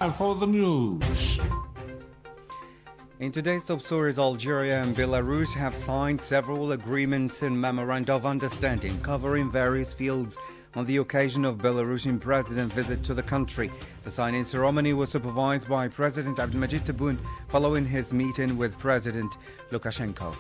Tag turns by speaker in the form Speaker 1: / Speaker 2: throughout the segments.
Speaker 1: And for the news.
Speaker 2: In today's top stories, Algeria and Belarus have signed several agreements and memoranda of understanding covering various fields on the occasion of Belarusian president's visit to the country. The signing ceremony was supervised by President Abdelmadjid Tebboune following his meeting with President Lukashenko.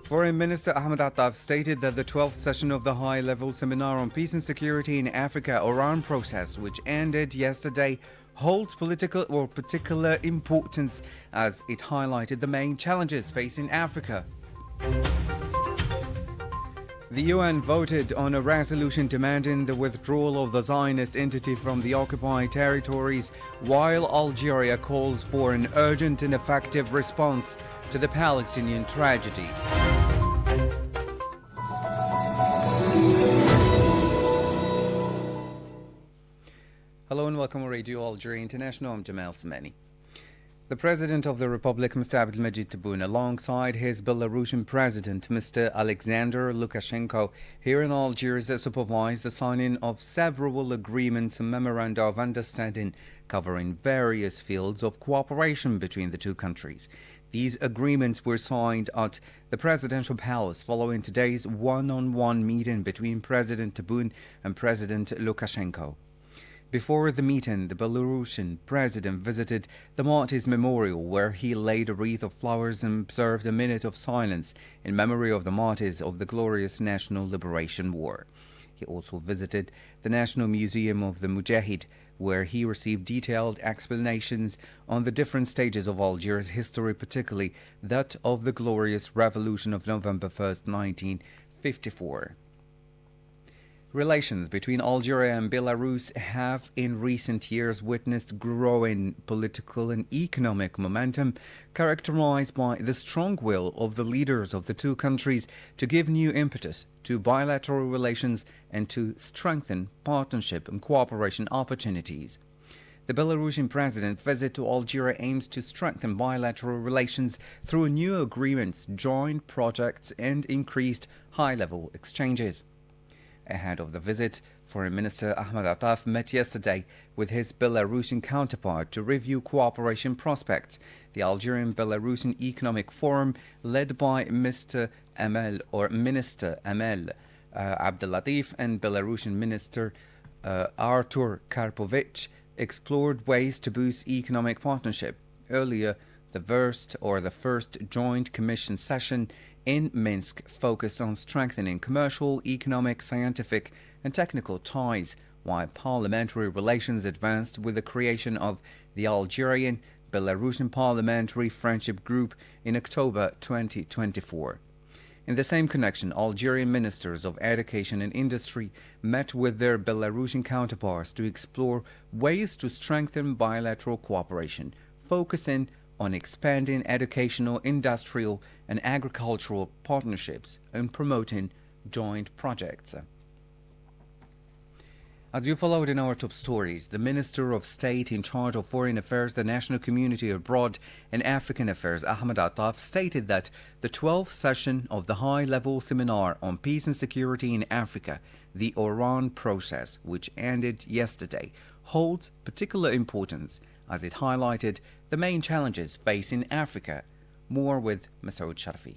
Speaker 2: Foreign Minister Ahmed Attaf stated that the 12th session of the high-level seminar on peace and security in Africa, Oran process, which ended yesterday, holds particular importance as it highlighted the main challenges facing Africa. The UN voted on a resolution demanding the withdrawal of the Zionist entity from the occupied territories, while Algeria calls for an urgent and effective response to the Palestinian tragedy. Hello and welcome to Radio Algeria International. I'm Jamal Samani. The President of the Republic, Mr. Abdelmadjid Tebboune, alongside his Belarusian President, Mr. Alexander Lukashenko, here in Algiers, supervised the signing of several agreements and memoranda of understanding covering various fields of cooperation between the two countries. These agreements were signed at the Presidential Palace following today's one-on-one meeting between President Tebboune and President Lukashenko. Before the meeting, the Belarusian president visited the Martyrs Memorial, where he laid a wreath of flowers and observed a minute of silence in memory of the martyrs of the glorious National Liberation War. He also visited the National Museum of the Mujahid, where he received detailed explanations on the different stages of Algiers' history, particularly that of the glorious Revolution of November 1st, 1954. Relations between Algeria and Belarus have in recent years witnessed growing political and economic momentum, characterized by the strong will of the leaders of the two countries to give new impetus to bilateral relations and to strengthen partnership and cooperation opportunities. The Belarusian president's visit to Algeria aims to strengthen bilateral relations through new agreements, joint projects, and increased high-level exchanges. Ahead of the visit, Foreign Minister Ahmed Attaf met yesterday with his Belarusian counterpart to review cooperation prospects. The Algerian-Belarusian Economic Forum, led by Minister Amel Abdelatif and Belarusian Minister Artur Karpovich, explored ways to boost economic partnership. Earlier, the first joint commission session in Minsk focused on strengthening commercial, economic, scientific and technical ties, while parliamentary relations advanced with the creation of the Algerian-Belarusian Parliamentary Friendship Group in October 2024. In the same connection, Algerian ministers of education and industry met with their Belarusian counterparts to explore ways to strengthen bilateral cooperation, focusing on expanding educational, industrial and agricultural partnerships and promoting joint projects. As you followed in our top stories, the Minister of State in charge of Foreign Affairs, the National Community Abroad and African Affairs, Ahmed Attaf, stated that the 12th session of the high-level seminar on peace and security in Africa, the Oran process, which ended yesterday, holds particular importance as it highlighted the main challenges facing Africa. More with Masoud Sharfi.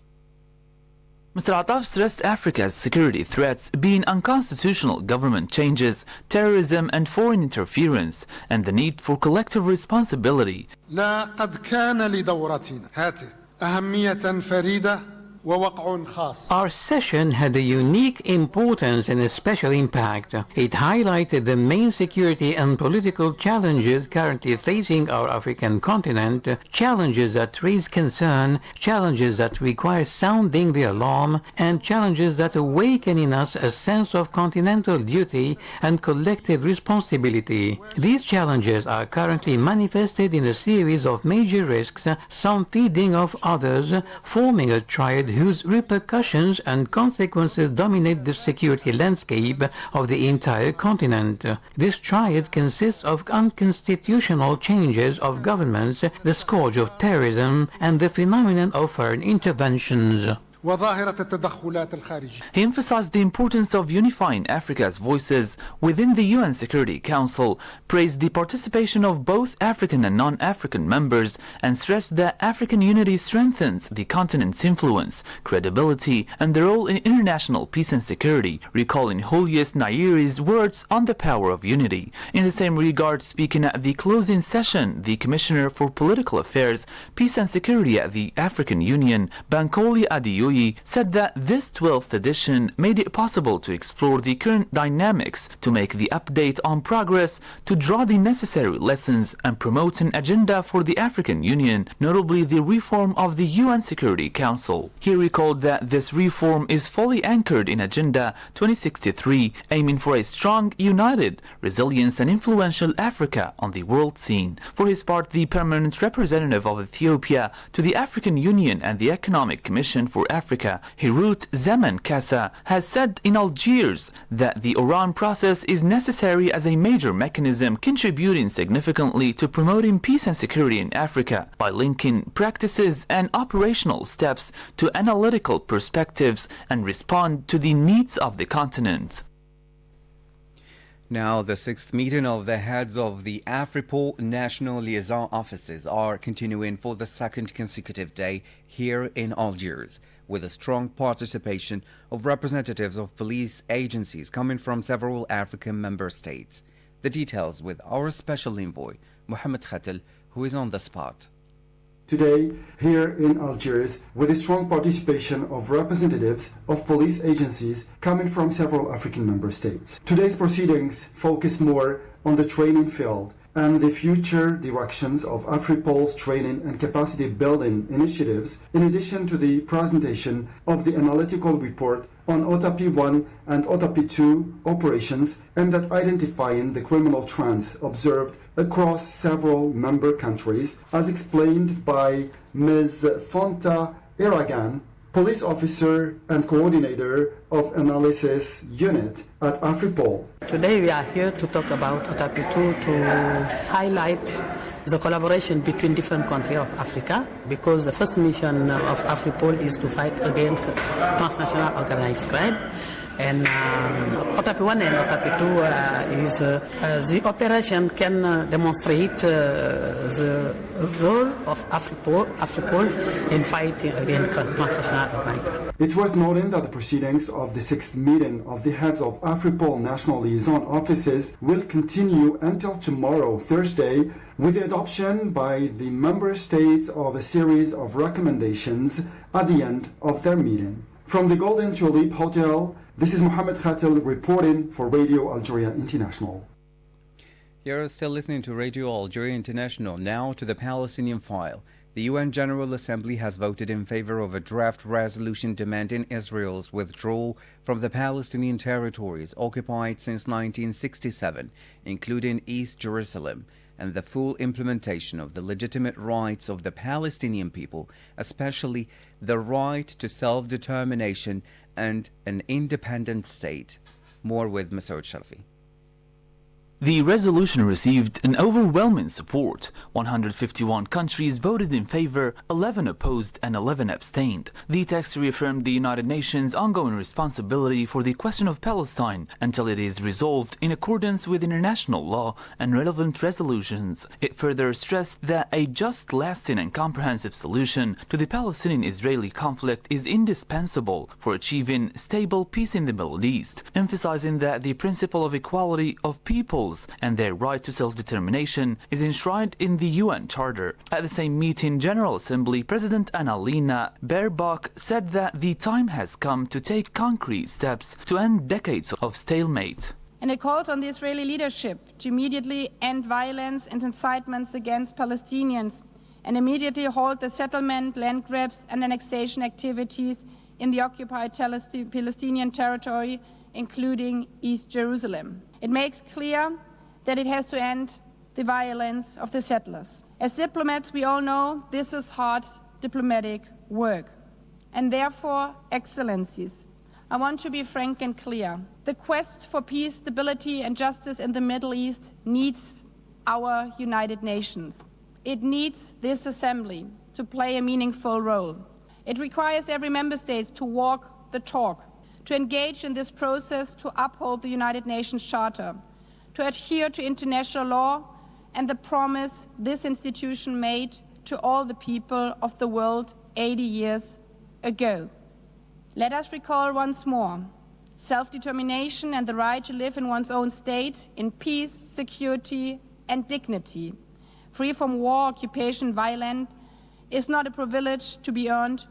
Speaker 3: Mr. Attaf stressed Africa's security threats being unconstitutional government changes, terrorism and foreign interference, and the need for collective responsibility.
Speaker 4: لقد كان لدورتنا هاته أهمية فريدة ووقع خاص.
Speaker 5: Our session had a unique importance and a special impact. It highlighted the main security and political challenges currently facing our African continent, challenges that raise concern, challenges that require sounding the alarm, and challenges that awaken in us a sense of continental duty and collective responsibility. These challenges are currently manifested in a series of major risks, some feeding off others, forming a triad whose repercussions and consequences dominate the security landscape of the entire continent. This triad consists of unconstitutional changes of governments, the scourge of terrorism, and the phenomenon of foreign interventions.
Speaker 4: وظاهرة التدخلات الخارجية.
Speaker 3: He emphasized the importance of unifying Africa's voices within the UN Security Council, praised the participation of both African and non-African members, and stressed that African unity strengthens the continent's influence, credibility, and their role in international peace and security, recalling Julius Nyeri's words on the power of unity. In the same regard, speaking at the closing session, the Commissioner for Political Affairs, Peace and Security at the African Union, Bankole Adeoye, said that this 12th edition made it possible to explore the current dynamics, to make the update on progress, to draw the necessary lessons, and promote an agenda for the African Union, notably the reform of the UN Security Council. He recalled that this reform is fully anchored in Agenda 2063, aiming for a strong, united, resilient and influential Africa on the world scene. For his part, the permanent representative of Ethiopia to the African Union and the Economic Commission for Africa, Hirut Zaman Kassa, has said in Algiers that the Oran process is necessary as a major mechanism contributing significantly to promoting peace and security in Africa by linking practices and operational steps to analytical perspectives and respond to the needs of the continent.
Speaker 2: Now, the 6th meeting of the heads of the AFRIPOL National Liaison Offices are continuing for the 2nd consecutive day here in Algiers, with a strong participation of representatives of police agencies coming from several African member states. The details with our special envoy, Mohamed Khatel, who is on the spot.
Speaker 6: Today, here in Algiers, with a strong participation of representatives of police agencies coming from several African member states. Today's proceedings focus more on the training field and the future directions of AFRIPOL's training and capacity building initiatives, in addition to the presentation of the analytical report on OTAPI 1 and OTAPI 2 operations aimed at identifying the criminal trends observed across several member countries, as explained by Ms. Fonta Iragan, police officer and coordinator of analysis unit at AFRIPOL.
Speaker 7: Today we are here to talk about OTAPI 2 to highlight the collaboration between different countries of Africa, because the first mission of AFRIPOL is to fight against transnational organized crime. And OTAPI 1 and OTAPI 2 is the operation can demonstrate the role of AFRIPOL in fighting against transnational crime.
Speaker 6: It's worth noting that the proceedings of the 6th meeting of the heads of AFRIPOL National Liaison Offices will continue until tomorrow, Thursday, with the adoption by the member states of a series of recommendations at the end of their meeting. From the Golden Tulip Hotel, this is Mohamed Khatel reporting for Radio Algeria International.
Speaker 2: You're still listening to Radio Algeria International. Now to the Palestinian file. The UN General Assembly has voted in favor of a draft resolution demanding Israel's withdrawal from the Palestinian territories occupied since 1967, including East Jerusalem, and the full implementation of the legitimate rights of the Palestinian people, especially the right to self-determination and an independent state. More with Masoud Sharfi.
Speaker 3: The resolution received an overwhelming support. 151 countries voted in favor, 11 opposed and 11 abstained. The text reaffirmed the United Nations' ongoing responsibility for the question of Palestine until it is resolved in accordance with international law and relevant resolutions. It further stressed that a just, lasting and comprehensive solution to the Palestinian-Israeli conflict is indispensable for achieving stable peace in the Middle East, emphasizing that the principle of equality of peoples and their right to self-determination is enshrined in the UN Charter. At the same meeting, General Assembly President Annalena Baerbock said that the time has come to take concrete steps to end decades of stalemate.
Speaker 8: And it called on the Israeli leadership to immediately end violence and incitements against Palestinians and immediately halt the settlement, land grabs and annexation activities in the occupied Palestinian territory, including East Jerusalem. It makes clear that it has to end the violence of the settlers. As diplomats, we all know this is hard diplomatic work. And therefore, Excellencies, I want to be frank and clear. The quest for peace, stability and justice in the Middle East needs our United Nations. It needs this assembly to play a meaningful role. It requires every member state to walk the talk, to engage in this process, to uphold the United Nations Charter, to adhere to international law and the promise this institution made to all the people of the world 80 years ago. Let us recall once more, self-determination and the right to live in one's own state in peace, security and dignity, free from war, occupation, violence, is not a privilege to be earned,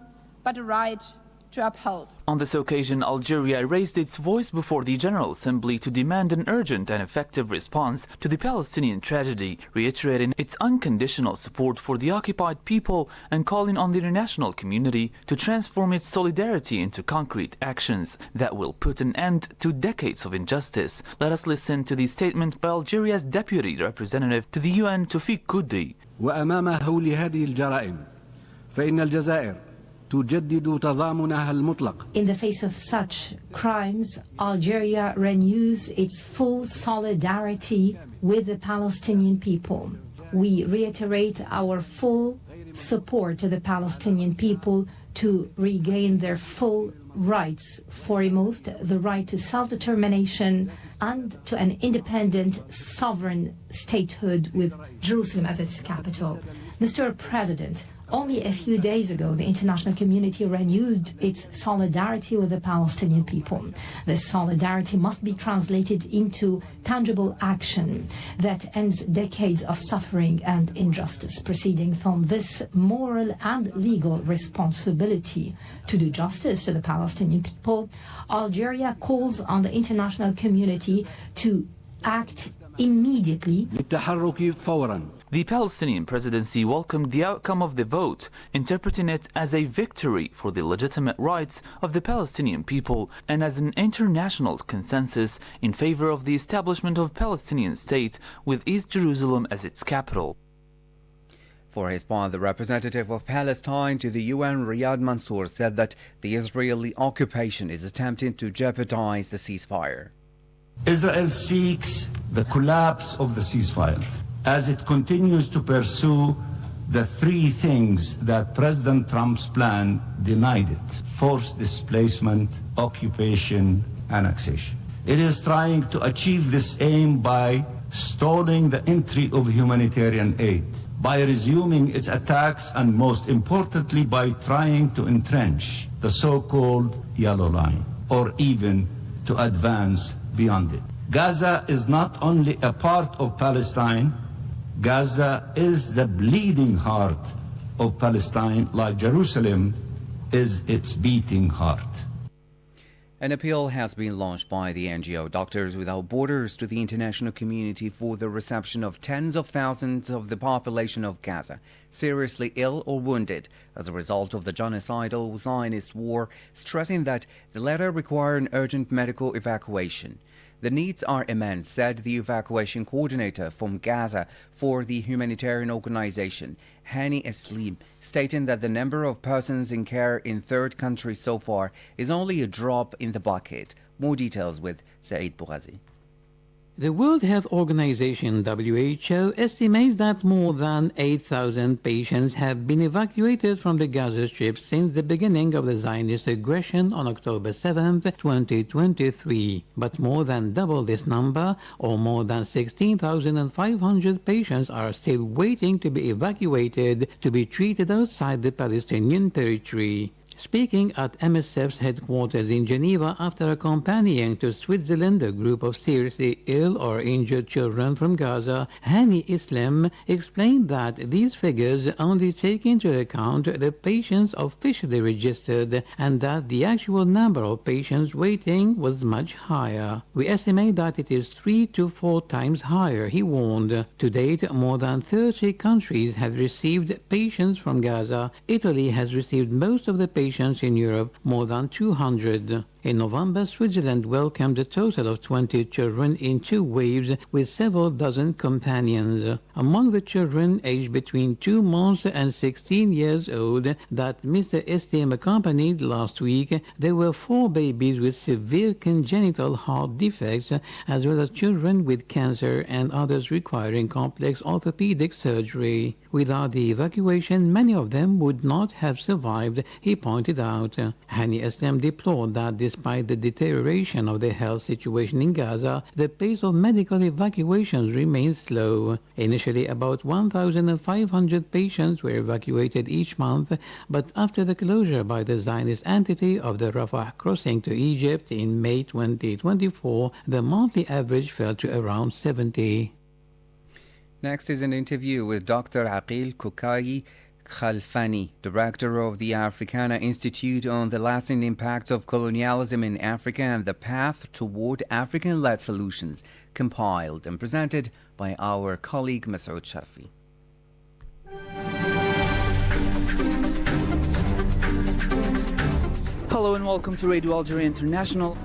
Speaker 8: but a right to uphold.
Speaker 3: On this occasion, Algeria raised its voice before the General Assembly to demand an urgent and effective response to the Palestinian tragedy, reiterating its unconditional support for the occupied people and calling on the international community to transform its solidarity into concrete actions that will put an end to decades of injustice. Let us listen to the statement by Algeria's Deputy Representative to the UN, Tawfiq Koudri.
Speaker 1: وأمام هول هذه الجرائم فإن الجزائر تجدد تضامنها المطلق.
Speaker 9: In the face of such crimes, Algeria renews its full solidarity with the Palestinian people. We reiterate our full support to the Palestinian people to regain their full rights, foremost the right to self-determination and to an independent sovereign statehood with Jerusalem as its capital. Mr. President, only a few days ago, the international community renewed its solidarity with the Palestinian people. This solidarity must be translated into tangible action that ends decades of suffering and injustice. Proceeding from this moral and legal responsibility to do justice to the Palestinian people, Algeria calls on the international community to act immediately.
Speaker 3: The Palestinian presidency welcomed the outcome of the vote, interpreting it as a victory for the legitimate rights of the Palestinian people and as an international consensus in favor of the establishment of a Palestinian state with East Jerusalem as its capital.
Speaker 2: For his part, the representative of Palestine to the UN, Riyad Mansour, said that the Israeli occupation is attempting to jeopardize the ceasefire.
Speaker 10: Israel seeks the collapse of the ceasefire as it continues to pursue the three things that President Trump's plan denied it: forced displacement, occupation, annexation. It is trying to achieve this aim by stalling the entry of humanitarian aid, by resuming its attacks, and most importantly, by trying to entrench the so-called Yellow Line, or even to advance beyond it. Gaza is not only a part of Palestine, Gaza is the bleeding heart of Palestine, like Jerusalem is its beating heart.
Speaker 2: An appeal has been launched by the NGO Doctors Without Borders to the international community for the reception of tens of thousands of the population of Gaza, seriously ill or wounded as a result of the genocidal Zionist war, stressing that the latter require an urgent medical evacuation. The needs are immense, said the evacuation coordinator from Gaza for the humanitarian organization, Hani Eslim, stating that the number of persons in care in third countries so far is only a drop in the bucket. More details with Saeed Bougazi.
Speaker 5: The World Health Organization, WHO, estimates that more than 8,000 patients have been evacuated from the Gaza Strip since the beginning of the Zionist aggression on October 7, 2023. But more than double this number, or more than 16,500 patients, are still waiting to be evacuated to be treated outside the Palestinian territory. Speaking at MSF's headquarters in Geneva after accompanying to Switzerland a group of seriously ill or injured children from Gaza, Hani Islam explained that these figures only take into account the patients officially registered and that the actual number of patients waiting was much higher. We estimate that it is 3 to 4 times higher, he warned. To date, more than 30 countries have received patients from Gaza. Italy has received most of the patients in Europe, more than 200. In November, Switzerland welcomed a total of 20 children in 2 waves with several dozen companions. Among the children aged between 2 months and 16 years old that Mr. Estem accompanied last week, there were 4 babies with severe congenital heart defects, as well as children with cancer and others requiring complex orthopedic surgery. Without the evacuation, many of them would not have survived, he pointed out. Hani Estem deplored that despite the deterioration of the health situation in Gaza, the pace of medical evacuations remains slow. Initially, about 1,500 patients were evacuated each month, but after the closure by the Zionist entity of the Rafah crossing to Egypt in May 2024, the monthly average fell to around 70.
Speaker 2: Next is an interview with Dr. Aqil Kukai Khalfani, director of the Africana Institute, on the lasting impacts of colonialism in Africa and the path toward African-led solutions, compiled and presented by our colleague Masoud Sharfi.
Speaker 11: Hello and welcome to Radio Algeria International.